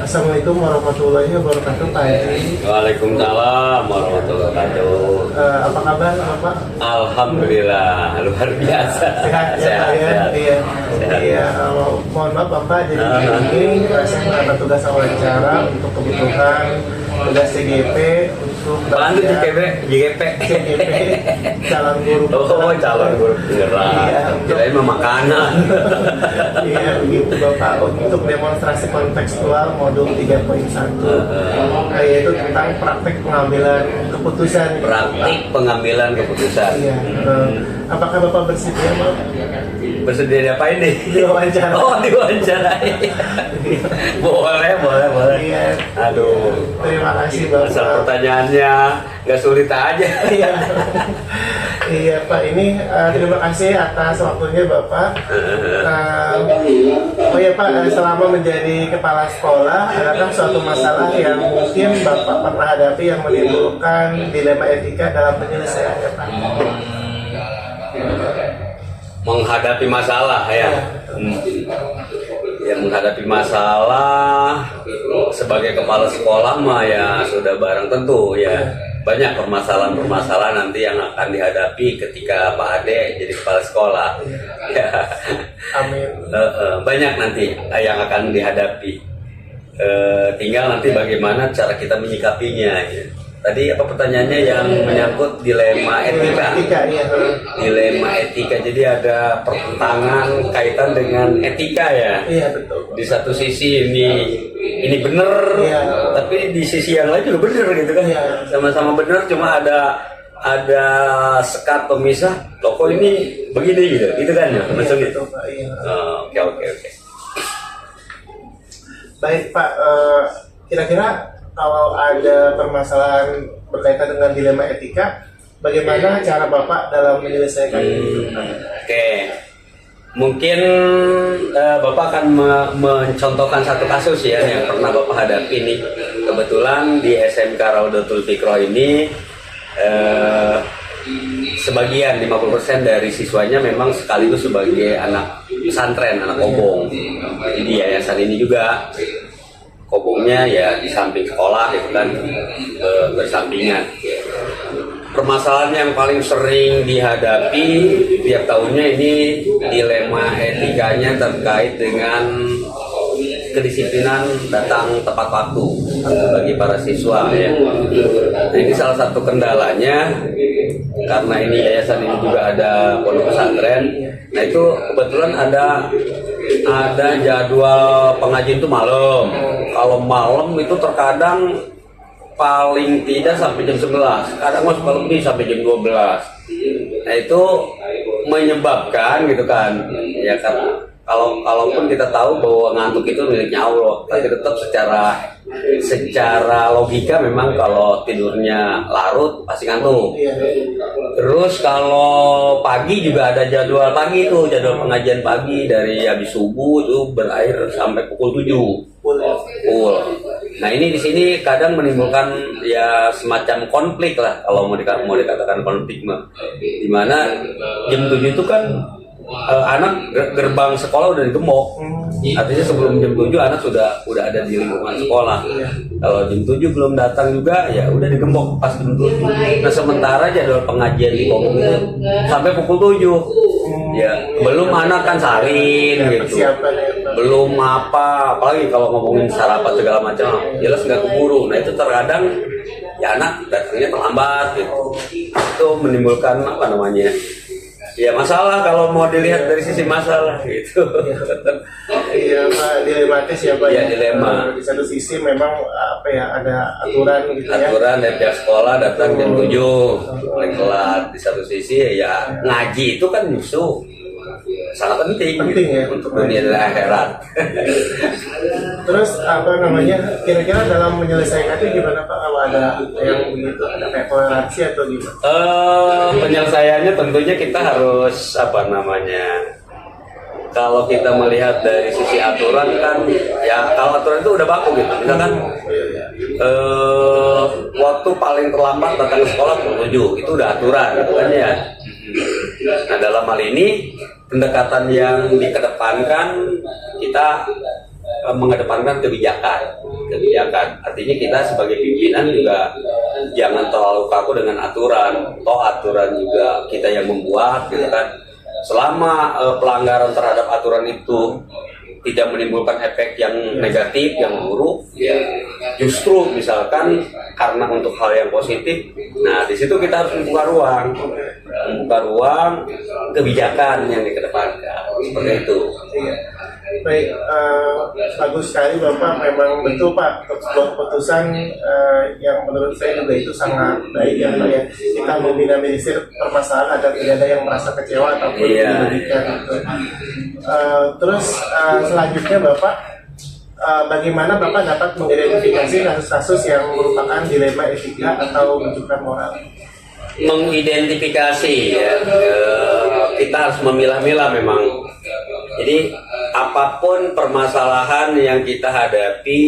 Assalamualaikum warahmatullahi wabarakatuh, Pak Haji. Waalaikumsalam warahmatullahi wabarakatuh. Apa kabar, Bapak? Alhamdulillah, luar biasa. Sehat ya, Pak ya? Iya. Sehat. Iya. Mohon maaf, Bapak. Jadi ini saya mendapat tugas wawancara untuk kebutuhan tugas CGP untuk Apaan tuh JGP? calon guru. Oh, calon guru Iya. beneran. Kirain mah makanan. Iya, begitu Bapak, untuk demonstrasi kontekstual modul 3.1, yaitu tentang praktek pengambilan keputusan. Praktik pengambilan keputusan. Iya. Apakah Bapak bersedia, Pak? Bersedia diapain nih? Diwawancara. Oh, diwawancarai. boleh. Iya. Aduh. Terima kasih Bapak. Asal pertanyaannya nggak sulit aja. Iya. Iya Pak, ini terima kasih atas waktunya Bapak. Oh ya Pak, selama menjadi kepala sekolah, adakah suatu masalah yang mungkin Bapak pernah hadapi yang menimbulkan dilema etika dalam penyelesaiannya, Pak? Menghadapi masalah ya. Ya, menghadapi masalah sebagai kepala sekolah mah ya sudah barang tentu ya. Banyak permasalahan-permasalahan nanti yang akan dihadapi ketika Pak Ade jadi kepala sekolah. Ya. Amin. Banyak nanti yang akan dihadapi. Tinggal nanti bagaimana cara kita menyikapinya. Ya. Tadi apa pertanyaannya yang menyangkut dilema etika? Iya. Dilema etika, jadi ada pertentangan kaitan dengan etika ya. Iya betul. Di satu sisi ini benar, Iya. tapi di sisi yang lain juga benar gitu kan. Iya. Sama-sama benar, cuma ada sekat pemisah. Loh kok ini begini gitu kan ya, macam Iya, gitu. betul, Pak. Iya. Oke. Baik Pak, kira-kira kalau ada permasalahan berkaitan dengan dilema etika, bagaimana cara Bapak dalam menyelesaikan itu? Oke. Mungkin Bapak akan mencontohkan satu kasus ya yang pernah Bapak hadapi nih. Kebetulan di SMK Raudatul Fikroh ini sebagian 50% dari siswanya memang sekaligus sebagai anak pesantren, anak kobong. Jadi yayasan ini juga kobongnya ya di samping sekolah gitu kan, bersampingan. Permasalahan yang paling sering dihadapi tiap tahunnya ini dilema etikanya terkait dengan kedisiplinan datang tepat waktu bagi para siswa ya. Nah, ini salah satu kendalanya karena ini yayasan ini juga ada pondok pesantren. Nah itu kebetulan ada jadwal pengajian itu malam. Kalau malam itu terkadang paling tidak sampai jam 11, kadang masuk lebih sampai jam 12. Nah itu menyebabkan gitu kan ya, karena kalaupun kita tahu bahwa ngantuk itu miliknya Allah, tapi tetap secara logika memang kalau tidurnya larut pasti ngantuk. Terus kalau pagi juga ada jadwal pagi tuh, jadwal pengajian pagi dari habis subuh itu berakhir sampai pukul 7. Full. Nah ini di sini kadang menimbulkan ya semacam konflik lah, kalau mau dikatakan konflik mah. Dimana jam 7 itu kan anak gerbang sekolah udah digembok. Artinya sebelum jam 7 anak sudah ada di lingkungan sekolah. Kalau jam 7 belum datang juga ya udah digembok pas jam 7. Nah sementara jadwal pengajian di kobong itu sampai pukul 7. Ya, belum anak kan salin gitu. Belum apalagi kalau ngomongin sarapan segala macam, jelas nggak keburu. Nah itu terkadang ya anak datangnya terlambat gitu. Itu menimbulkan apa namanya? Ya masalah kalau mau dilihat dari sisi masalah gitu. Iya Pak, dilematis ya Pak. Iya dilema. Di satu sisi memang apa ya, ada aturan gitu ya. Aturan dari pihak sekolah datang jam 7 mulai kelar. Di satu sisi ya ngaji itu kan justru sangat penting ya untuk dunia dan akhirat. Terus apa namanya, kira-kira dalam menyelesaikan itu gimana Pak, kalau ada yang begitu, ada kayak toleransi atau gimana? Penyelesaiannya tentunya kita harus apa namanya, kalau kita melihat dari sisi aturan kan ya, kalau aturan itu udah baku gitu, misalkan waktu paling terlambat datang ke sekolah pukul 7 itu udah aturan gitu kan ya. Nah dalam hal ini pendekatan yang dikedepankan, kita mengedepankan kebijakan. kebijakan. Artinya kita sebagai pimpinan juga jangan terlalu kaku dengan aturan. Toh aturan juga kita yang membuat, gitu kan. Selama pelanggaran terhadap aturan itu tidak menimbulkan efek yang negatif, yang buruk, ya justru misalkan karena untuk hal yang positif, nah di situ kita harus membuka ruang kebijakan yang dikedepankan, seperti itu. Iya. Baik, bagus sekali Bapak, memang betul Pak, untuk sebuah keputusan yang menurut saya juga itu sangat baik ya Pak ya. Kita meminimalisir permasalahan agar tidak ada yang merasa kecewa ataupun dirugikan gitu. Terus selanjutnya Bapak, bagaimana Bapak dapat mengidentifikasi kasus-kasus yang merupakan dilema etika atau rujukan moral? Mengidentifikasi ya, kita harus memilah-milah memang. Jadi apapun permasalahan yang kita hadapi,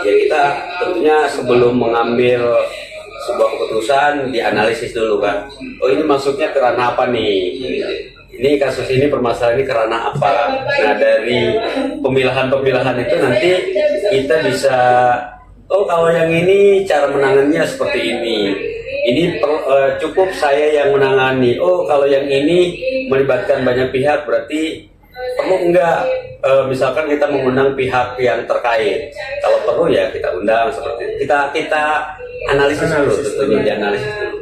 ya kita tentunya sebelum mengambil sebuah keputusan dianalisis dulu kan. Oh ini masuknya karena apa nih? Ini kasus ini permasalahan ini karena apa? Nah dari pemilahan-pemilahan itu nanti kita bisa, oh kalau yang ini cara menangannya seperti ini. Ini cukup saya yang menangani. Oh kalau yang ini melibatkan banyak pihak berarti perlu enggak misalkan kita mengundang pihak yang terkait. Kalau perlu ya kita undang seperti itu. Kita analisis dulu, tentunya dianalisis dulu.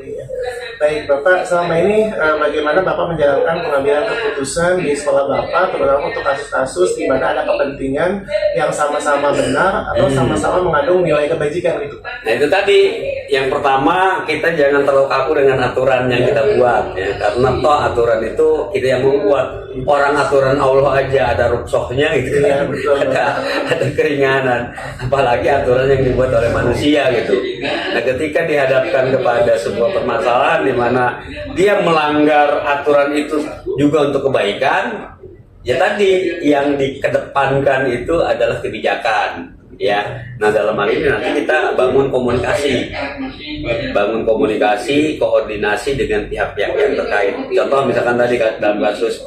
Baik Bapak, selama ini bagaimana Bapak menjalankan pengambilan keputusan di sekolah Bapak, terutama untuk kasus-kasus di mana ada kepentingan yang sama-sama benar atau sama-sama mengandung nilai kebajikan gitu? Nah itu tadi, yang pertama kita jangan terlalu kaku dengan aturan yang kita buat ya, karena toh aturan itu kita yang membuat. Orang aturan Allah aja ada ruksohnya gitu kan, ada keringanan, apalagi aturan yang dibuat oleh manusia gitu. Nah ketika dihadapkan kepada sebuah permasalahan di mana dia melanggar aturan itu juga untuk kebaikan, ya tadi yang dikedepankan itu adalah kebijakan ya. Nah dalam hal ini nanti kita bangun komunikasi, koordinasi dengan pihak-pihak yang terkait. Contoh misalkan tadi dalam kasus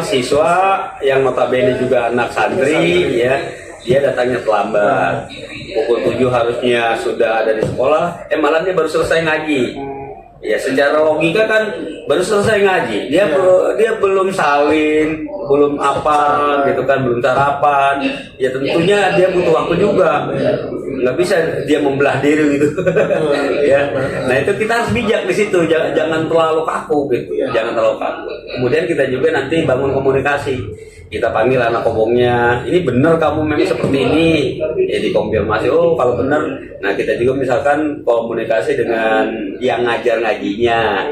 siswa yang notabene juga anak santri ya, dia datangnya terlambat, pukul 7 harusnya sudah ada di sekolah, malah dia baru selesai ngaji. Ya secara logika kan baru selesai ngaji, dia belum salin, belum apa gitu kan, belum sarapan. Ya tentunya dia butuh waktu juga, nggak bisa dia membelah diri gitu. Ya, nah itu kita harus bijak di situ, jangan terlalu kaku gitu, jangan terlalu kaku. Kemudian kita juga nanti bangun komunikasi. Kita panggil anak kobongnya, ini benar kamu memang seperti ini, ya dikonfirmasi, oh kalau benar. Nah kita juga misalkan komunikasi dengan yang ngajar ngajinya,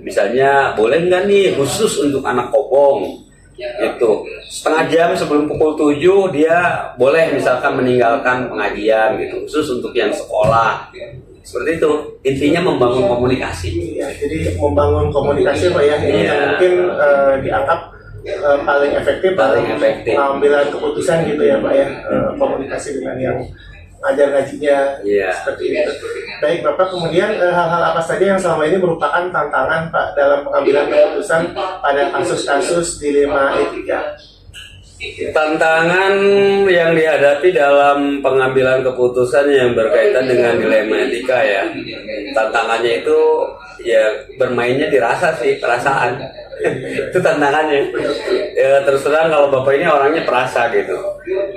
misalnya boleh nggak nih khusus untuk anak kobong, itu setengah jam sebelum pukul 7 dia boleh misalkan meninggalkan pengajian gitu, khusus untuk yang sekolah. Seperti itu, intinya membangun komunikasi. Ya, jadi membangun komunikasi Pak ya, ini mungkin dianggap paling efektif pengambilan keputusan gitu ya Pak ya, komunikasi dengan yang ajar ngajinya seperti itu. Baik Bapak, kemudian hal-hal apa saja yang selama ini merupakan tantangan Pak dalam pengambilan keputusan pada kasus-kasus dilema etika? Tantangan yang dihadapi dalam pengambilan keputusan yang berkaitan dengan dilema etika ya, tantangannya itu ya bermainnya dirasa sih, perasaan. Itu tantangannya. Ya, terus terang kalau Bapak ini orangnya perasa gitu,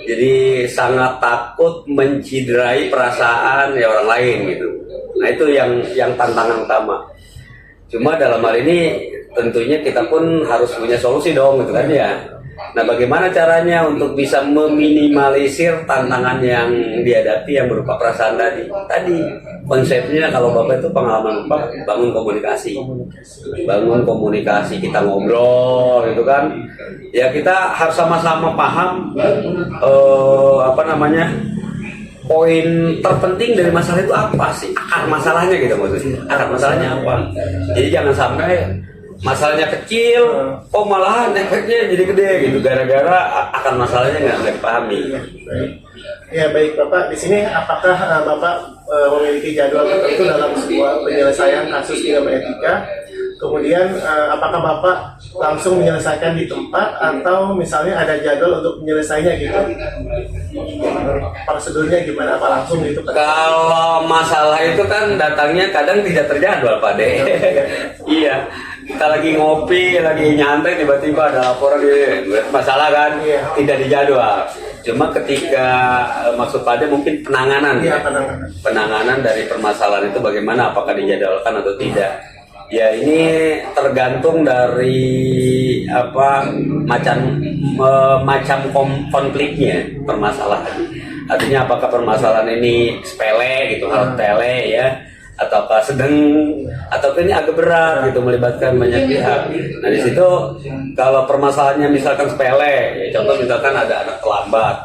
jadi sangat takut menciderai perasaan ya orang lain gitu. Nah itu yang tantangan utama. Cuma dalam hal ini tentunya kita pun harus punya solusi dong gitu kan ya. Nah bagaimana caranya untuk bisa meminimalisir tantangan yang dihadapi yang berupa perasaan tadi konsepnya kalau Bapak itu pengalaman Bapak bangun komunikasi, kita ngobrol gitu kan ya, kita harus sama-sama paham poin terpenting dari masalah itu apa sih, akar masalahnya gitu, maksudnya akar masalahnya apa. Jadi jangan sampai masalahnya kecil, kok malahan efeknya jadi gede gitu, gara-gara akan masalahnya nggak dipahami. Ya baik Bapak, di sini apakah Bapak memiliki jadwal tertentu dalam sebuah penyelesaian kasus dilema etika Kemudian apakah Bapak langsung menyelesaikan di tempat atau misalnya ada jadwal untuk menyelesainya gitu? Prosedurnya gimana? Apa langsung gitu Pak? Kalau masalah itu kan datangnya kadang tidak terjadwal Pak De. Iya, kita lagi ngopi, lagi nyantai, tiba-tiba ada laporan masalah kan, tidak dijadwal. Cuma ketika maksud Pak De mungkin penanganan, penanganan dari permasalahan itu bagaimana, apakah dijadwalkan atau tidak. Ya ini tergantung dari macam konfliknya, permasalahan. Artinya apakah permasalahan ini sepele gitu, hal sepele ya, ataukah sedang, ataukah ini agak berat gitu, melibatkan banyak pihak. Nah di situ kalau permasalahannya misalkan sepele, ya contoh misalkan ada anak terlambat,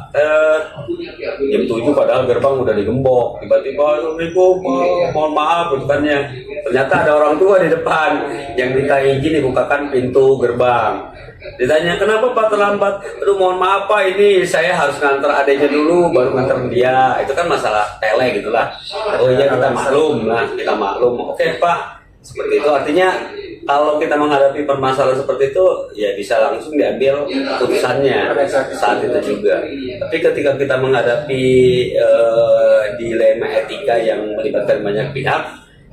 jam 7 padahal gerbang udah digembok, tiba-tiba Assalamualaikum, mohon maaf gitu kan ya. Ternyata ada orang tua di depan yang minta izin dibukakan pintu gerbang. Ditanya, kenapa Pak terlambat? Aduh mohon maaf Pak, ini saya harus nganter adanya dulu baru nganter dia. Itu kan masalah tele gitulah. Oh iya kita maklum lah, kita maklum. Oke Pak, seperti itu. Artinya kalau kita menghadapi permasalahan seperti itu, ya bisa langsung diambil keputusannya saat itu juga. Tapi ketika kita menghadapi dilema etika yang melibatkan banyak pihak,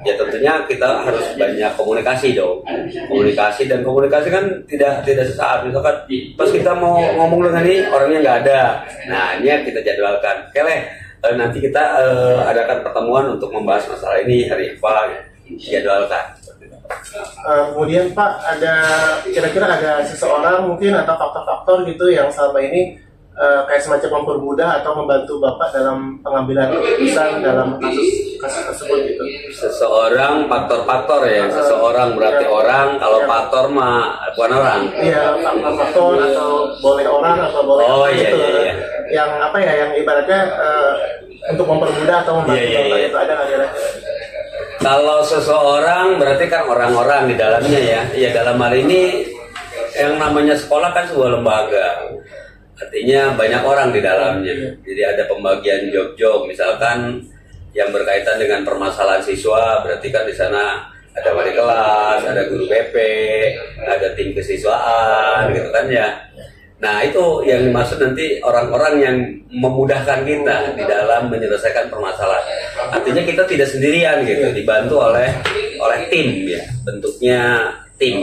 ya tentunya kita harus banyak komunikasi dong. Komunikasi kan tidak sesaat. Misalkan pas kita mau ngomong dengan ini orangnya nggak ada, nah ini kita jadwalkan. Oke, nanti kita adakan pertemuan untuk membahas masalah ini hari apa, jadwalkan. Kemudian Pak, kira-kira ada seseorang mungkin atau faktor-faktor gitu yang selama ini kayak semacam mempermudah atau membantu Bapak dalam pengambilan keputusan dalam kasus tersebut gitu? Seseorang, faktor-faktor ya, seseorang berarti orang, kalau faktor mah bukan orang. Iya, faktor atau boleh orang atau boleh gitu. Iya. Yang apa ya, yang ibaratnya untuk mempermudah atau membantu Bapak itu ada nggak kira-kira? Kalau seseorang berarti kan orang-orang di dalamnya ya. Ya dalam hal ini yang namanya sekolah kan sebuah lembaga. Artinya banyak orang di dalamnya. Jadi ada pembagian job-job, misalkan yang berkaitan dengan permasalahan siswa, berarti kan di sana ada wali kelas, ada guru BP, ada tim kesiswaan, gitu kan ya. Nah itu yang dimaksud nanti orang-orang yang memudahkan kita di dalam menyelesaikan permasalahan. Artinya kita tidak sendirian gitu, dibantu oleh tim ya, bentuknya tim.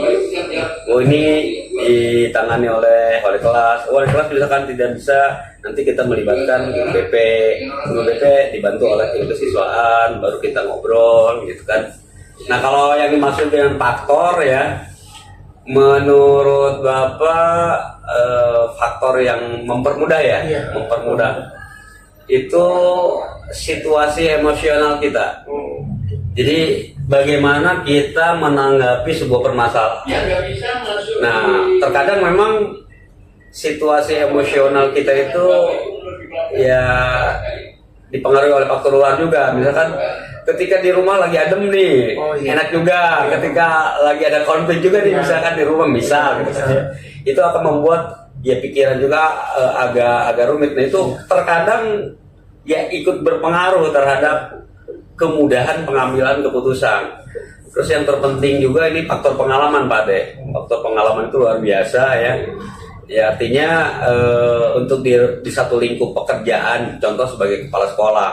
Oh ini ditangani oleh wali kelas misalkan tidak bisa, nanti kita melibatkan guru BP dibantu oleh tim kesiswaan, baru kita ngobrol gitu kan. Nah kalau yang dimaksud dengan faktor ya, menurut Bapak faktor yang mempermudah ya, mempermudah itu situasi emosional kita. Jadi bagaimana kita menanggapi sebuah permasalahan. Nah, terkadang memang situasi emosional kita itu ya dipengaruhi oleh faktor luar juga. Misalkan ketika di rumah lagi adem nih, enak juga. Ketika lagi ada konflik juga nih, misalkan di rumah misal gitu saja. Itu akan membuat ya pikiran juga agak rumit. Nah itu terkadang ya ikut berpengaruh terhadap kemudahan pengambilan keputusan. Terus yang terpenting juga ini faktor pengalaman Pak De. Faktor pengalaman itu luar biasa ya. Ya artinya untuk di satu lingkup pekerjaan, contoh sebagai kepala sekolah,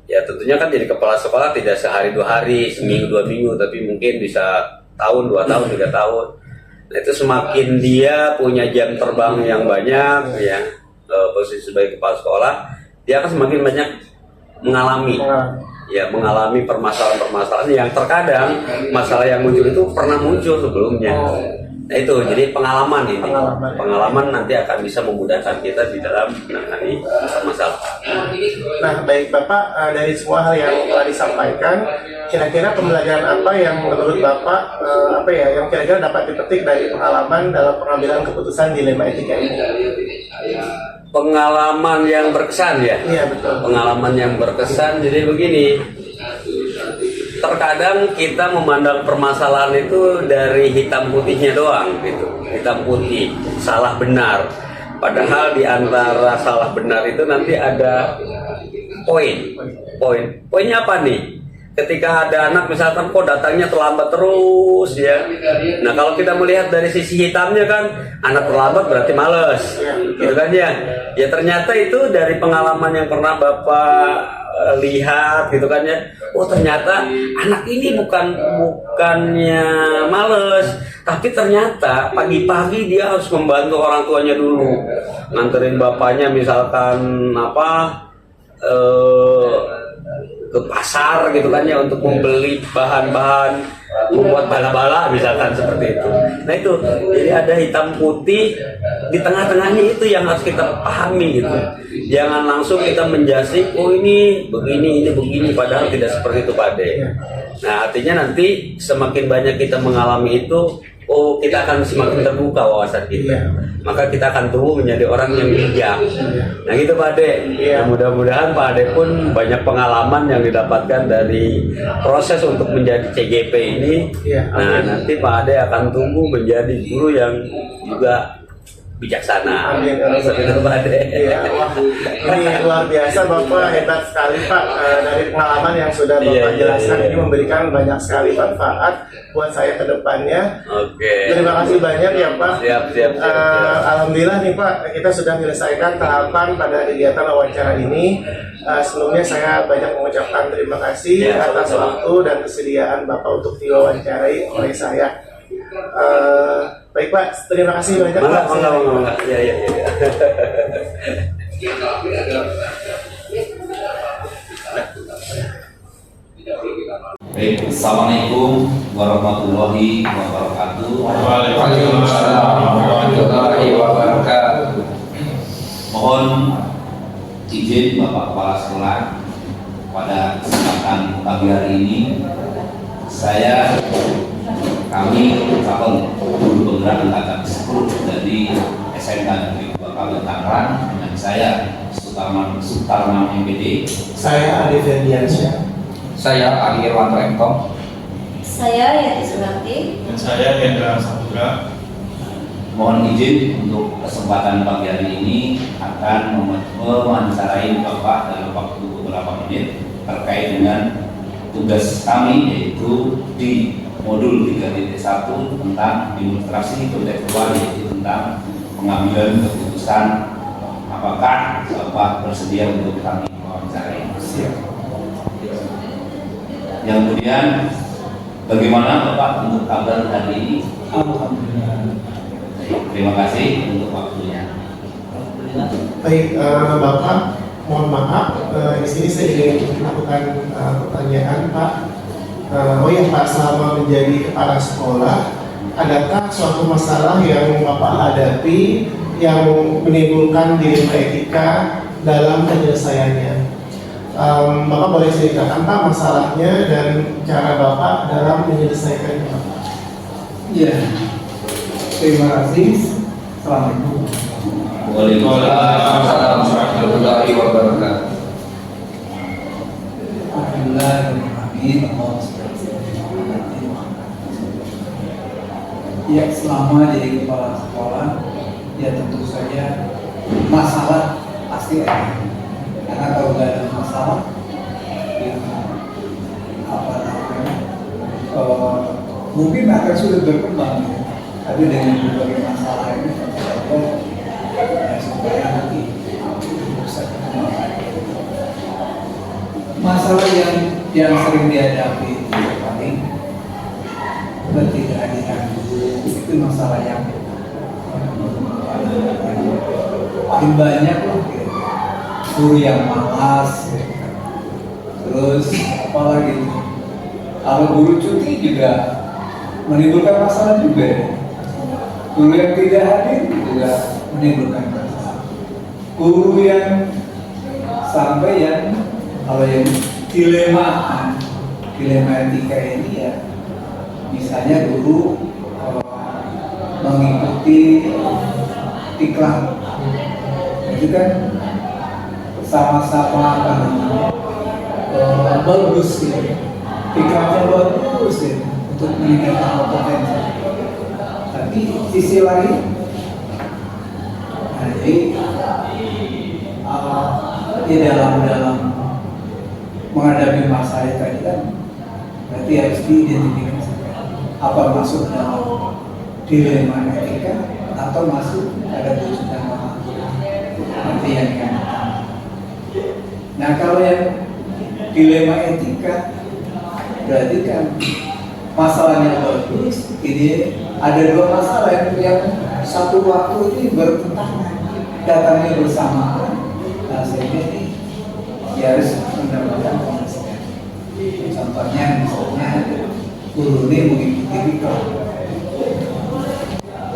ya tentunya kan jadi kepala sekolah tidak sehari 2 hari, seminggu 2 minggu, tapi mungkin bisa tahun, 2 tahun, 3 tahun. Nah itu semakin dia punya jam terbang yang banyak ya, posisi sebagai kepala sekolah, dia akan semakin banyak mengalami permasalahan-permasalahan yang terkadang masalah yang muncul itu pernah muncul sebelumnya. Nah itu jadi pengalaman nanti akan bisa memudahkan kita di dalam menangani permasalahan. Nah baik Bapak, dari semua hal yang telah disampaikan, kira-kira pembelajaran apa yang menurut Bapak yang kira-kira dapat dipetik dari pengalaman dalam pengambilan keputusan dilema etika ini? Pengalaman yang berkesan ya? Iya betul. Pengalaman yang berkesan, jadi begini, terkadang kita memandang permasalahan itu dari hitam putihnya doang gitu, hitam putih, salah benar. Padahal di antara salah benar itu nanti ada poinnya apa nih? ketika ada anak misalkan kok datangnya terlambat terus ya. Nah kalau kita melihat dari sisi hitamnya kan anak terlambat berarti males, gitu kan ya. Ya ternyata itu dari pengalaman yang pernah Bapak lihat gitu kan ya. Oh ternyata anak ini bukannya males, tapi ternyata pagi-pagi dia harus membantu orang tuanya dulu, nganterin bapaknya misalkan ke pasar gitu kan ya untuk membeli bahan-bahan membuat bala-bala misalkan seperti itu. Nah itu jadi ada hitam putih di tengah-tengahnya, itu yang harus kita pahami gitu. Jangan langsung kita menjudge, oh ini begini, padahal tidak seperti itu Pak De. Nah artinya nanti semakin banyak kita mengalami itu, oh kita akan semakin terbuka wawasan kita, maka kita akan tumbuh menjadi orang yang bijak. Nah gitu Pak Ade. Nah, mudah-mudahan Pak Ade pun banyak pengalaman yang didapatkan dari proses untuk menjadi CGP ini. Nah nanti Pak Ade akan tumbuh menjadi guru yang juga bijaksana. Amin. Seperti itu Pak Ade. Wah, ini luar biasa Bapak, hebat sekali Pak. Dari pengalaman yang sudah Bapak jelaskan ini memberikan banyak sekali manfaat buat saya ke depannya. Oke. Terima kasih banyak ya Pak. Siap. Alhamdulillah nih Pak, kita sudah menyelesaikan tahapan pada kegiatan wawancara ini. Sebelumnya saya banyak mengucapkan terima kasih atas waktu dan kesediaan Bapak untuk diwawancarai oleh saya. Baik Pak, terima kasih banyak Pak. Mangga. Ya. Baik, Assalamualaikum warahmatullahi wabarakatuh. Waalaikumsalam warahmatullahi wabarakatuh. Mohon izin Bapak Kepala Sekolah, pada kesempatan pagi hari ini kami Kapal Guru Penggerak Angkatan 10 dari SMK Negeri 2 Kabupaten Tangerang, dengan saya Sutarman MPD. Saya Adi Ferdiansyah. Saya Ali Irwanto Engkong. Saya Yati Sunarti. Dan saya Hendra Saputra. Mohon izin untuk kesempatan pagi hari ini akan mewawancarai Bapak dalam waktu beberapa menit terkait dengan tugas kami, yaitu di modul 3.1 tentang demonstrasi kontekstual, yaitu tentang pengambilan keputusan apakah Bapak bersedia untuk kami wawancarai. Yang kemudian, bagaimana Bapak untuk kabar hari ini? Alhamdulillah. Terima kasih untuk waktunya. Baik, Bapak, mohon maaf, di sini saya ingin melakukan pertanyaan Pak. Pak, selama menjadi kepala sekolah, adakah suatu masalah yang Bapak hadapi yang menimbulkan dilema etika dalam penyelesaiannya? Bapak boleh ceritakan Pak masalahnya dan cara Bapak dalam menyelesaikannya. Ya, terima kasih. Assalamualaikum. Waalaikumsalam warahmatullahi wabarakatuh. Alhamdulillah, ya, selama jadi kepala sekolah, ya tentu saja masalah pasti ada. Karena kalau nggak ada masalah, ya, mungkin akan sulit berkembang. Ya. Tapi dengan berbagai masalah ini, ya supaya nanti bisa berkembang. Masalah yang sering dihadapi itu paling ketidakhadiran guru, itu masalah yang paling banyak lah. Guru yang malas, terus apalagi kalau guru cuti juga menimbulkan masalah juga. Guru yang tidak hadir juga menimbulkan masalah. Guru yang sampai yang kalau yang dilema etika ini ya, misalnya guru mengikuti iklan, itu kan sama-sama bagus gitu, iklannya bagus gitu untuk meningkatkan kompetensi. Tapi sisi lain, jadi dalam menghadapi masalah tadi kan Berarti harus diidentifikasikan apa masuk dalam dilema etika atau masuk pada wujud dan nanti yang pertama. Nah kalau yang dilema etika berarti kan masalahnya bagus. Ini ada dua masalah yang satu waktu ini bertentangan, datangnya bersamaan. Nah sehingga ini ya harus mendapatkan penghasilan. Contohnya misalnya guru ini mengikuti kalau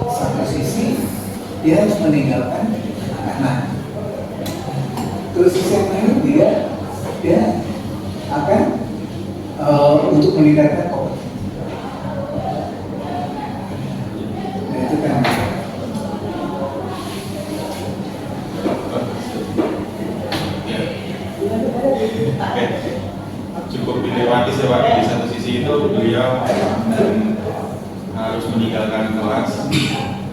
satu sisi dia harus meninggalkan anak-anak, terus sisi yang lain dia akan untuk meningkatkan kompetensi. Nah itu kan cukup dilewati sih Pak. Di satu sisi itu beliau harus meninggalkan kelas,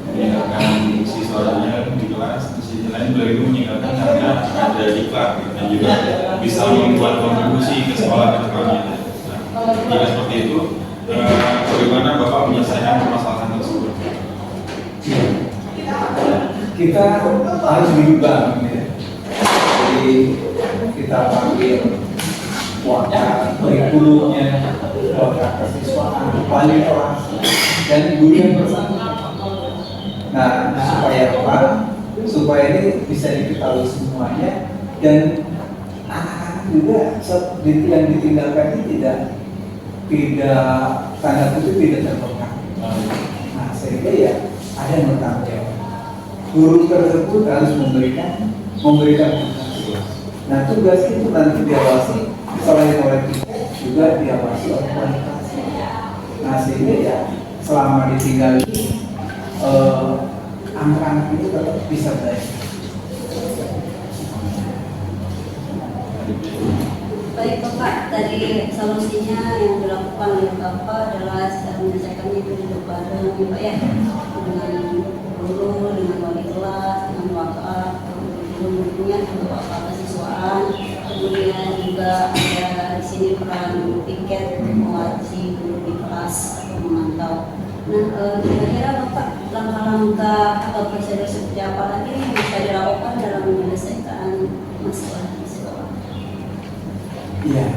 meninggalkan siswanya di kelas. Di sisi lain beliau itu meninggalkan karena ada diklat dan juga bisa membuat kontribusi ke sekolah dan sekolahnya. Nah, jika seperti itu, bagaimana Bapak menyelesaikan permasalahan tersebut? kita harus dirubah ya. Jadi kita panggil wakil kurikulumnya, wakil kesiswaan, wali kelas, dan guru yang bersama. Nah, supaya apa? Supaya ini bisa diketahui semuanya dan anak-anak juga yang ditinggalkan ini tidak tanda kutip tidak terpegang. Nah, sehingga ya ada yang bertanggung jawab. Guru tersebut harus memberikan tugas. Nah, tugas itu nanti diawasi selain oleh kita juga diawasi oleh kualitas. Nah, sehingga ya selama ditinggal anak-anak itu tetap bisa belajar. Baik Bapak, tadi solusinya yang dilakukan oleh Bapak adalah menyelesaikan itu duduk bareng Pak ya, dengan guru, dengan wali kelas, dengan wakil, kemudian untuk wakil kesiswaan, kemudian juga ada di sini peran piket mewajib guru di kelas atau memantau. Nah, kira-kira Bapak langkah-langkah atau prosedur seperti apa lagi yang bisa dilakukan dalam menyelesaikan masalah di sekolah? Iya.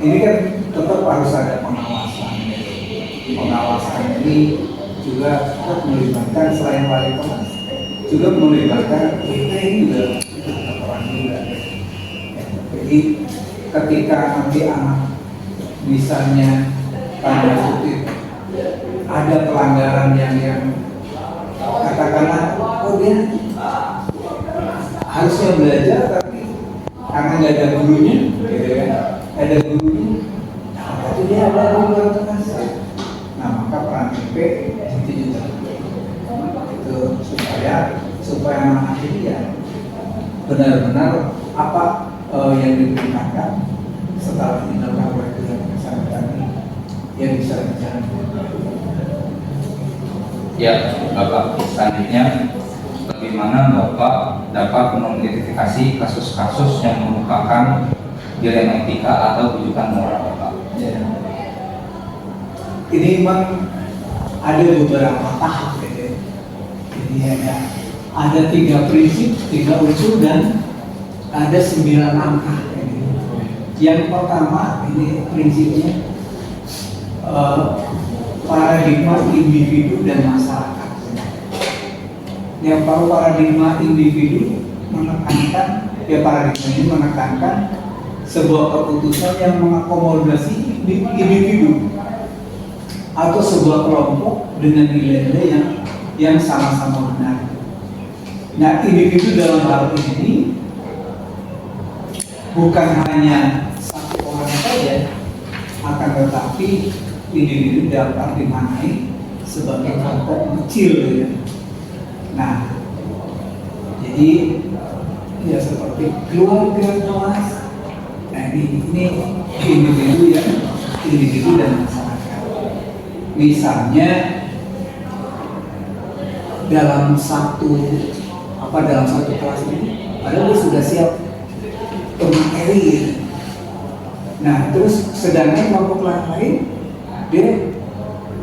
Ini kan tetap harus ada pengawasan. Pengawasan ini juga tetap melibatkan selain wali kelas, juga melibatkan kita ini juga orang juga. Jadi ketika nanti anak misalnya tanda kutip ada pelanggaran yang katakanlah dia harusnya belajar tapi karena nggak ada gurunya, gitu kan? Ada gurunya, tapi dia ada di luar kelas. Nah maka peran PP itu juga itu supaya anak ini ya benar-benar apa yang diperintahkan setelah dilakukan oleh kesehatan tadi yang bisa dijalankan. Ya, Bapak, selanjutnya bagaimana Bapak dapat mengidentifikasi kasus-kasus yang merupakan dilema etika atau rujukan moral Bapak? Ya. Ini memang ada beberapa tahap ya. Jadi ada 3 prinsip, 3 unsur dan ada 9 langkah. Yang pertama ini prinsipnya paradigma individu dan masyarakat. Yang paradigma individu menekankan, ya paradigma ini menekankan sebuah keputusan yang mengakomodasi individu atau sebuah kelompok dengan nilai-nilai yang sama-sama benar. Nah, individu dalam hal ini bukan hanya satu orang saja, akan tetapi individu dapat dimaknai sebagai kelompok kecil ya. Nah, jadi ya seperti keluarga, kelas. Nah ini individu dan masyarakat. Misalnya dalam satu kelas ini, padahal dia sudah siap bermateri. Nah, terus sedangkan kelompok lain dia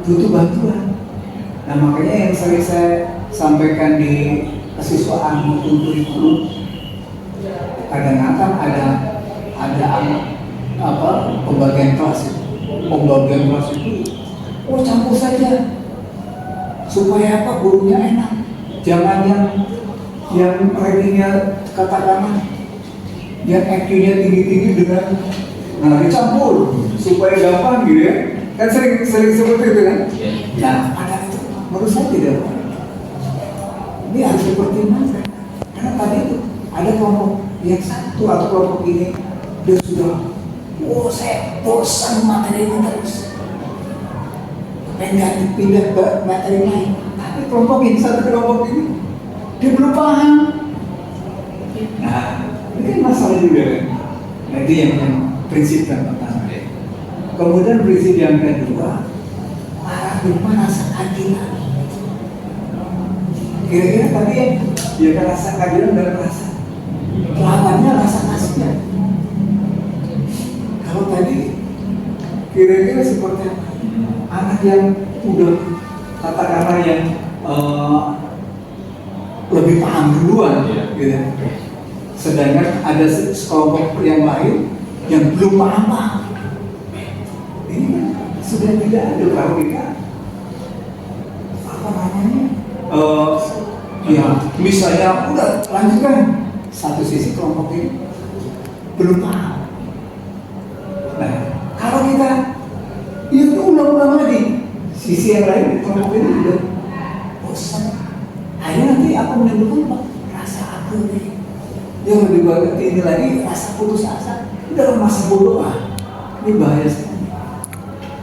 butuh bantuan. Nah, makanya yang sering saya sampaikan di kesiswaan maupun kurikulum, kadang-kadang ada apa pembagian kelas itu, campur saja supaya apa gurunya enak, jangan yang rankingnya katakanlah yang IQ-nya tinggi-tinggi dengan dicampur supaya gampang gitu ya, kan sering seperti itu kan. Nah, ada itu menurut saya tidak boleh. Ini harus dipertimbangkan karena tadi itu ada kelompok yang satu atau kelompok ini dia sudah saya bosan materi ini terus pengen pindah ke materi lain, tapi kelompok ini satu kelompok ini dia belum paham. Nah, ini kan masalah juga kan. Nah, itu yang prinsip yang pertama. Kemudian prinsip yang kedua, paradigma rasa keadilan. Kira-kira tadi ya kan rasa keadilan dan rasa lawannya rasa kasihan. Kalau tadi kira-kira seperti apa? Anak yang udah katakanlah yang lebih paham duluan, gitu. Sedangkan ada sekelompok yang lain yang belum paham. Ini sudah tidak ada kalau kita apa namanya? Ya misalnya udah lanjutkan satu sisi kelompok ini belum paham. Nah, kalau kita itu ulang-ulang lagi sisi yang lain kelompok ini udah bosan. Akhirnya nanti akan menimbulkan rasa aku nih. Yang lebih banyak ini lagi rasa putus asa. Udah masa bodoh ini bahaya sekali.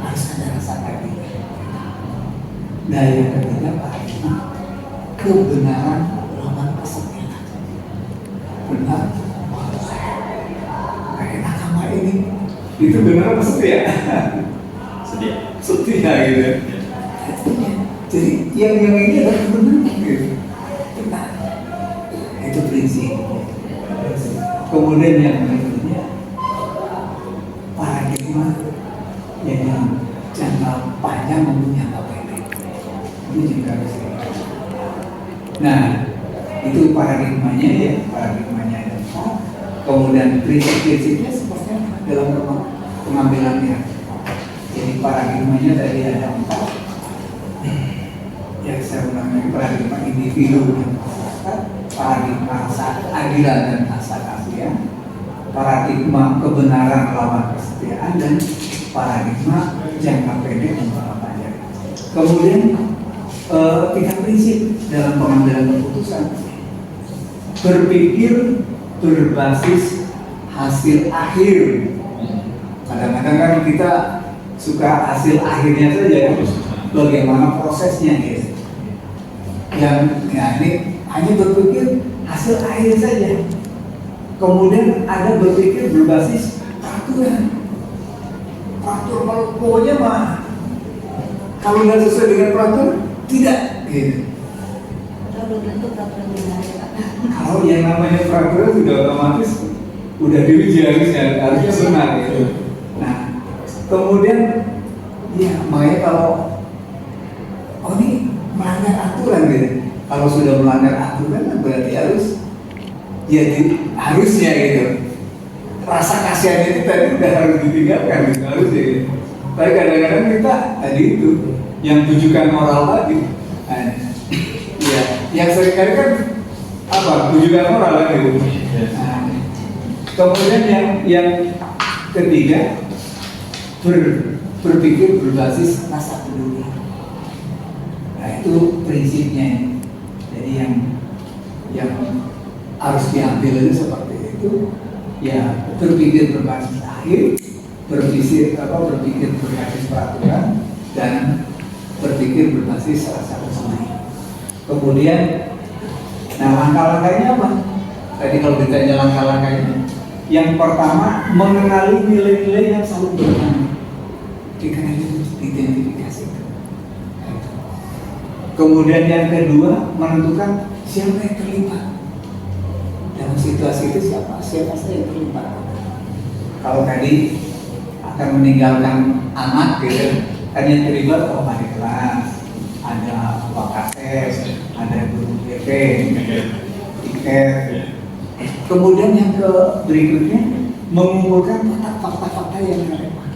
Harus ada rasa keadilan. Nah, yang ketiga kebenaran lawan kesepian. Benar. Kayak nakama ini itu benar apa setia? Setia gitu. Jadi yang ini adalah kebenaran gitu. Benar. Itu prinsip. Kemudian yang berikutnya paradigma yang jangka panjang maupun jangka pendek. Ini juga harus. Nah, itu paradigmanya ya, paradigmanya ada. Kemudian prinsip-prinsipnya seperti apa dalam pengambilannya. Jadi paradigmanya tadi ada 4. Yang saya ulangi, paradigma individu dan masyarakat, paradigma rasa keadilan dan rasa kasihan, paradigma kebenaran lawan kesetiaan, dan paradigma jangka pendek dan jangka panjang. Kemudian 3 prinsip dalam pengambilan keputusan. Berpikir berbasis hasil akhir. Kadang-kadang kan kita suka hasil akhirnya saja, bagaimana prosesnya gitu. Yang ini hanya berpikir hasil akhir saja. Kemudian ada berpikir berbasis peraturan. Peraturan pokoknya mah kalau nggak sesuai dengan peraturan tidak gitu. Belum tentu peraturan. Kalau yang namanya peraturan sudah otomatis udah diuji harusnya benar gitu. Nah, kemudian ya makanya kalau ini melanggar aturan gitu. Kalau sudah melanggar aturan berarti harusnya gitu. Rasa kasihan itu tadi udah harus ditinggalkan gitu, harusnya gitu. Tapi kadang-kadang kita tadi itu yang tujukan moral tadi. Nah, ya, yang seringkali kan apa? Tujukan moral kan gitu. Nah, kemudian yang ketiga berpikir berbasis rasa peduli. Nah, itu prinsipnya. Jadi yang harus diambil itu seperti itu. Ya, berpikir berbasis akhir, berpikir berbasis peraturan, dan berpikir berbasis rasa kesenangan. Kemudian, nah langkah-langkahnya apa? Tadi kalau ditanya langkah-langkahnya, yang pertama mengenali nilai-nilai yang selalu bertentangan. Identifikasi. Kemudian yang kedua menentukan siapa yang terlibat dalam situasi itu, siapa saja yang terlibat. Kalau tadi akan meninggalkan anak gitu, kan yang terlibat wali kelas, ada wakases, ada guru BP, tiket. Kemudian yang berikutnya mengumpulkan fakta-fakta yang relevan.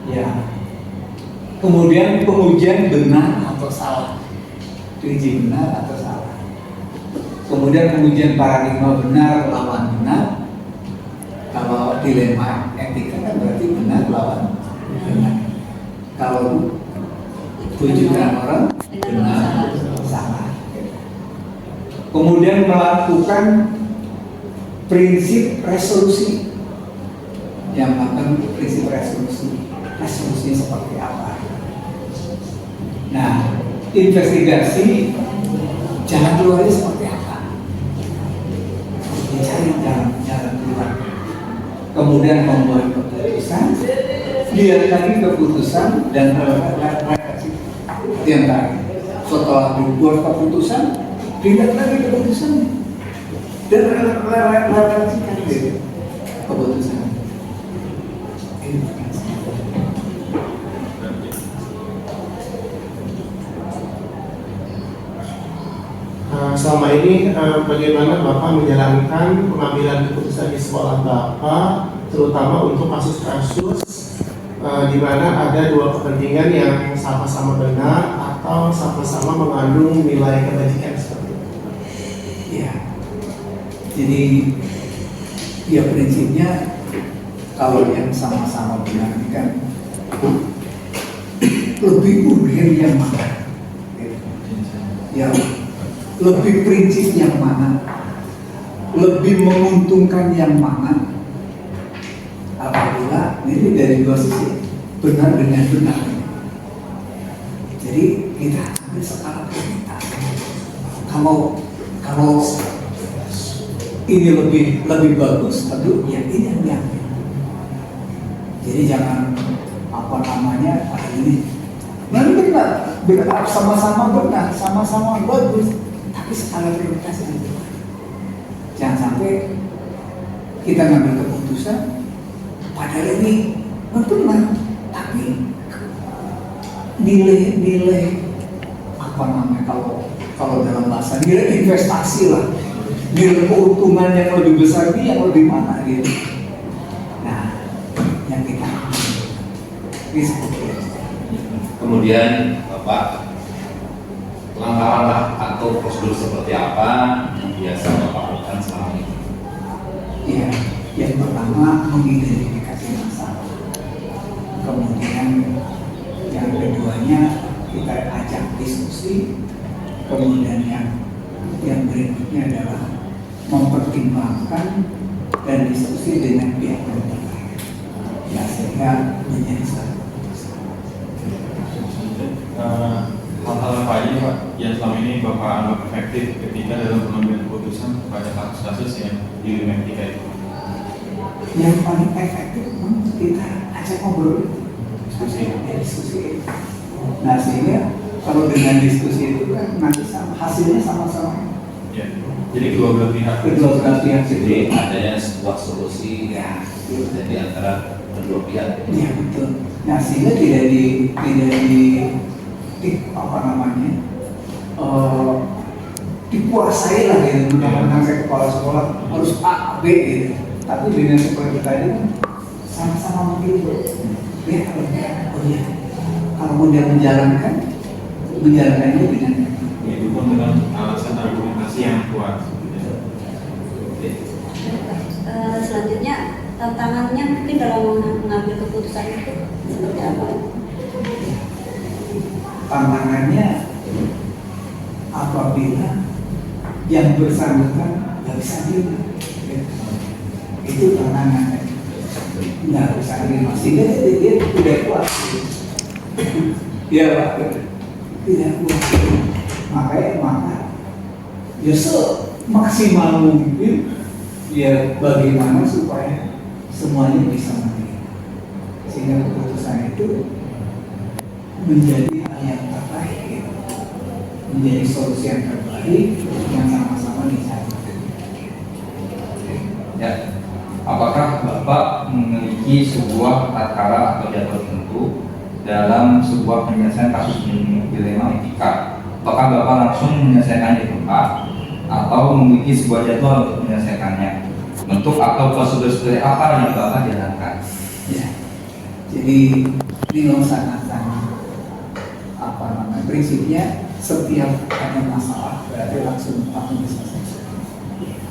Ya. Kemudian pengujian benar atau salah, diuji benar atau salah. Kemudian pengujian paradigma benar lawan benar. Kalau dilema etika kan berarti benar lawan benar. Kalau tujuan orang benar salah. Kemudian melakukan prinsip resolusi. Yang melakukan prinsip resolusi. Resolusinya seperti apa? Nah, investigasi jalan keluarnya seperti apa? Dicari jalan keluar. Kemudian membuat keputusan, lihat lagi keputusan dan refleksi. Yang tadi, setelah dibuat keputusan, lihat lagi keputusan dan refleksikan keputusan. Selama ini bagaimana Bapak menjalankan pengambilan keputusan di sekolah Bapak, terutama untuk kasus-kasus di mana ada dua kepentingan yang sama-sama benar atau sama-sama mengandung nilai kebajikan seperti itu? Ya, jadi ya prinsipnya kalau yang sama-sama benar ini kan lebih urgen yang mana? Ya, lebih prinsip yang mana, lebih menguntungkan yang mana. Apabila ini dari dua sisi, benar dengan benar. Jadi kita ambil skala prioritas. Kalau ini lebih bagus, tentu ya ini yang diambil. Jadi jangan ini. Benar, sama-sama benar, sama-sama bagus. Tapi skala prioritas yang berbeda. Jangan sampai kita ngambil keputusan padahal ini benar, tapi nilai kalau dalam bahasa nilai investasi lah, nilai keuntungan yang lebih besar ini yang lebih mana gitu. Nah, yang kita ambil ini seperti itu. Kemudian Bapak, langkah-langkah atau prosedur seperti apa yang biasa Bapak lakukan selama ini? Ya, yang pertama mengidentifikasi masalah. Kemudian yang keduanya kita ajak diskusi. Kemudian yang berikutnya adalah mempertimbangkan dan diskusi dengan pihak yang terkait. Ya, sehingga menjadi satu keputusan. Hal-hal apa aja Pak yang selama ini Bapak anggap efektif ketika dalam pengambilan keputusan pada kasus-kasus yang di Metika itu? Yang paling efektif kita ajak ngobrol, diskusi. Nah, sehingga kalau dengan diskusi itu kan nanti hasilnya sama-sama. Ya. Jadi kedua belah pihak. Jadi adanya sebuah solusi ya, jadi antara kedua pihak. iya betul. Nah, sehingga tidak di dikuasai lah gitu. Menang saya kepala sekolah harus A, B gitu. Tapi dengan seperti kita ini kan sama-sama menghibur. Ya, oh iya. Kalau mau dia menjalankannya dengan Itu pun dengan alasan argumentasi yang kuat. Selanjutnya tantangannya mungkin dalam mengambil keputusan itu seperti apa? tantangannya apabila yang bersangkutan nggak bisa terima, itu tantangannya nggak bisa terima sehingga dia tidak kuat. Ya Pak, tidak kuat. Maka ya maksimal mungkin ya bagaimana supaya semuanya bisa menerima sehingga keputusan itu menjadi hal yang terbaik gitu. Menjadi solusi yang terbaik yang sama-sama dicari. Ya, apakah Bapak memiliki sebuah tata atau jadwal tertentu dalam sebuah penyelesaian kasus dilema etika? Apakah Bapak langsung menyelesaikan di tempat atau memiliki sebuah jadwal untuk menyelesaikannya? Bentuk atau prosedur seperti apa yang Bapak jalankan? Ya. Jadi ini sangat-sangat prinsipnya setiap ada masalah berarti langsung diselesaikan,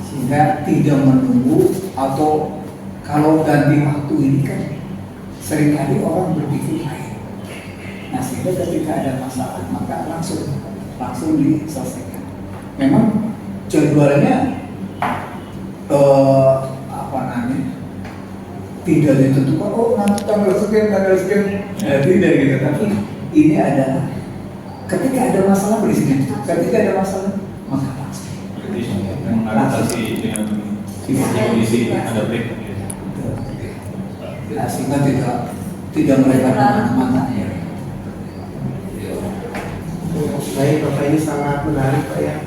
sehingga tidak menunggu. Atau kalau ganti waktu ini kan seringkali orang berpikir lain. Nah, sehingga ketika ada masalah maka langsung diselesaikan. Memang jadwalnya tidak ditentukan, oh nanti tanggal sekian, tidak gitu. Tapi ini adalah ketika ada masalah berisnya, ketika ada masalah maka langsung mengatasi dengan kondisi ada break. Nah, sehingga tidak mereka kemana-mana ya. Baik, Bapak, ini sangat menarik Pak ya.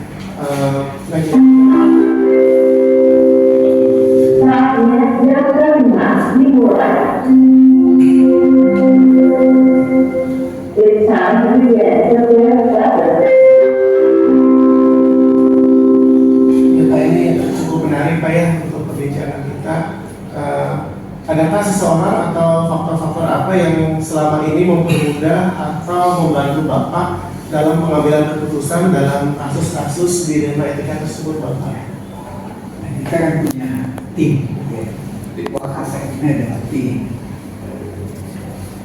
Cukup menarik Pak ya untuk perbincangan kita. Adakah seseorang atau faktor-faktor apa yang selama ini mempermudah atau membantu Bapak dalam pengambilan keputusan dalam kasus-kasus dilema etika tersebut, Bapak? Nah, kita kan punya tim, Wakasek ini adalah tim.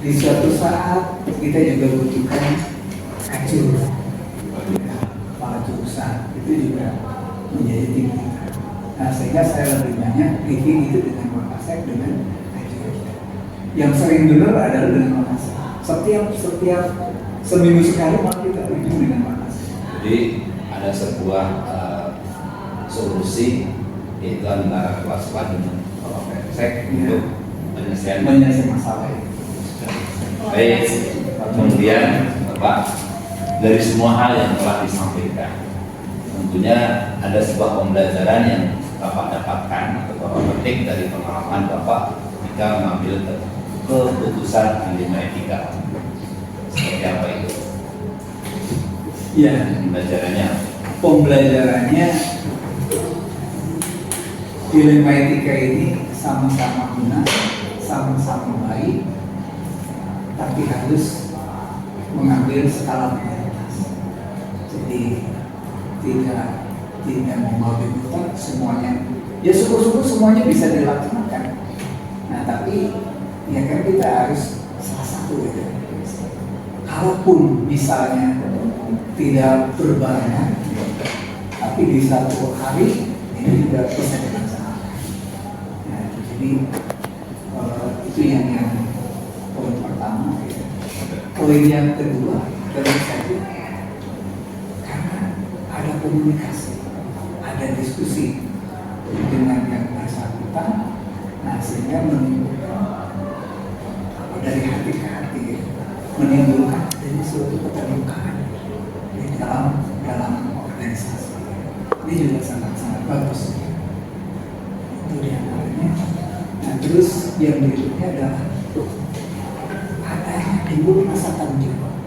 Di suatu saat kita juga butuhkan kacur, kepala jurusan itu juga menjadi tim kita. Nah, sehingga saya lebih banyak briefing itu dengan Wakasek, dengan kacur. Yang sering dengar adalah dengan Wakasek. Setiap seminggu sekali malah kita briefing dengan Wakasek. Jadi ada sebuah solusi, yaitu antara kelas dengan Bapak Sek untuk menyelesaikan masalah itu. Baik, kemudian Bapak, dari semua hal yang telah disampaikan, tentunya ada sebuah pembelajaran yang Bapak dapatkan atau Bapak petik dari pengalaman Bapak ketika mengambil keputusan dilema etika. Seperti apa itu? Iya. Pembelajarannya dilema etika ini sama-sama guna, sama-sama baik, tapi harus mengambil skala prioritas. Jadi tidak membabi buta semuanya. Ya syukur-syukur semuanya bisa dilaksanakan. Nah, tapi ya kan kita harus salah satu gitu. Kalaupun misalnya tidak berbarengan, tapi di satu hari ini juga bisa dilaksanakan. Nah, jadi itu yang poin pertama. Poin yang kedua, tentu saja karena ada komunikasi, ada diskusi dengan yang bersangkutan, nah sehingga menimbulkan dari hati ke hati, menimbulkan dari suatu keterbukaan di dalam organisasi. Ini juga sangat-sangat bagus. Itu diantaranya. Nah, terus yang berikutnya adalah adanya timbul rasa tanggung jawab.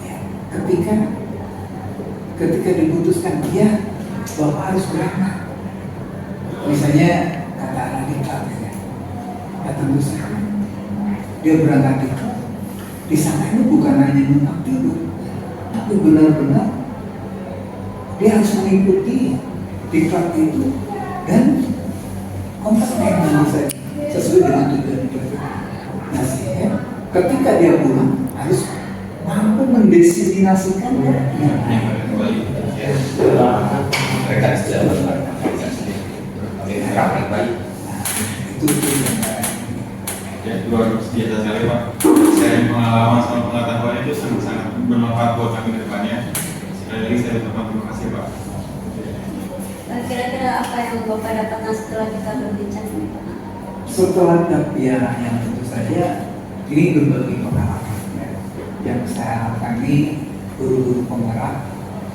Ya, ketika diputuskan dia Bapak harus berangkat. Misalnya kata Radika, datang usaha, dia berangkat itu. Di sana ini bukan hanya numpang tidur, tapi benar-benar dia harus mengikuti diklat itu dan kompeten sesuai dengan tujuan itu. Nah, sehingga ketika dia pulang harus mampu mendesiminasikannya. Mereka sejalan, praktek baik. Itu Ya, luar biasa sekali Pak. Saya pengalaman sama pengetahuan itu sangat bermanfaat buat kami ke depannya. Sekali lagi saya ucapkan terima kasih Pak. Kira-kira apa yang Bapak dapatkan setelah kita berbincang ini, Pak? setelah ya yang tentu saja ini berbagi pengalaman ya. Yang saya harapkan ini guru-guru penggerak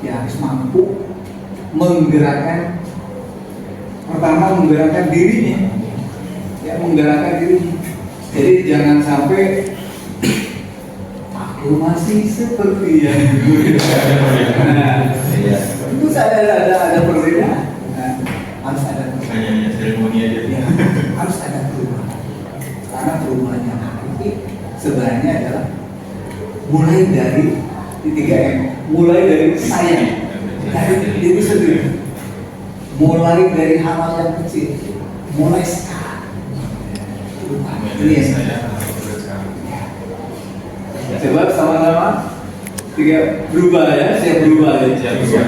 yang harus mampu menggerakkan pertama menggerakkan dirinya, ya menggerakkan dirinya. Jadi jangan sampai aku masih seperti yang dulu. Nah, itu ada perbedaan. Nah, harus ada Hanya seremoni aja. ya, harus ada perubahan. Karena perubahan yang hakiki sebenarnya adalah mulai dari 3M, mulai dari saya, dari diri sendiri, mulai dari hal yang kecil, mulai sekarang. Ini ya. Saya sekarang. Coba sama-sama tiga berubah ya, saya berubah ya. Siap.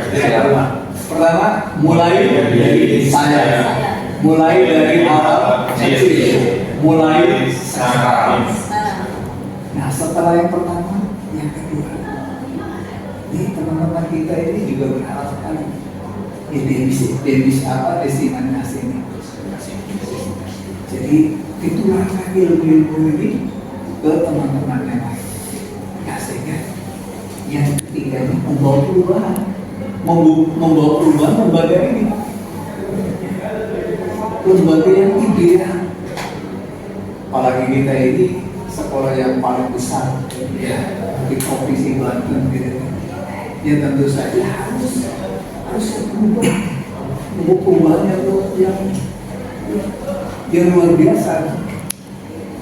Pertama, mulai dari saya, mulai dari hal kecil, mulai sekarang. Nah, setelah yang pertama, yang kedua, ini teman-teman kita ini juga berharap sekali. Ya, destinasi ini. Jadi itulah lagi ilmu ini ke teman-teman yang lain. Ya, sehingga yang ketiga ini membawa perubahan, membawa perubahan lembaga ini, lembaga yang ideal. Apalagi kita ini sekolah yang paling besar ya di provinsi Banten gitu. Ya tentu saja harus berubah, perubahan yang luar biasa.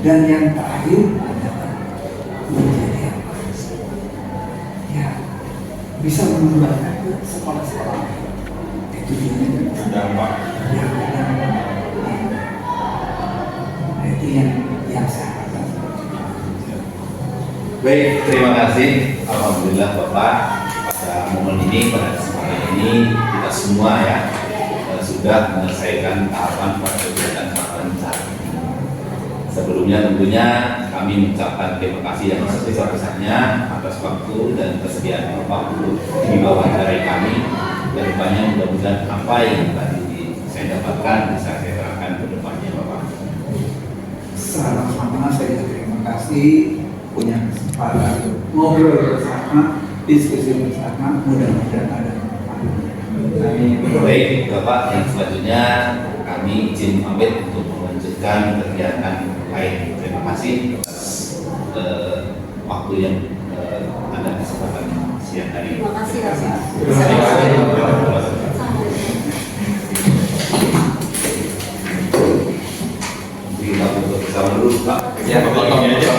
Dan yang terakhir adalah menjadi apa? Ya bisa mengembangkan ke sekolah-sekolah. Itu dia Dampak. itu yang saya katakan. Baik, terima kasih. Alhamdulillah Bapak, pada momen ini, pada kesempatan ini kita semua ya sudah menyelesaikan tahapan pada kegiatan wawancara. Sebelumnya tentunya kami mengucapkan terima kasih yang sebesar-besarnya atas waktu dan kesediaan Bapak untuk mewawancarai kami. Dan depannya mudah-mudahan apa yang tadi saya dapatkan bisa saya terangkan ke depannya Bapak. Sama-sama saya terima kasih punya kesempatan ngobrol bersama, diskusi bersama, mudah-mudahan ada manfaat. Baik Bapak, yang selanjutnya kami izin pamit untuk melanjutkan kegiatan lain. Terima kasih atas waktu yang ada kesempatan siang hari ini. Terima kasih Bapak. Terima kasih. Kita butuh bersama dulu Pak. Ya, Bapak ini aja.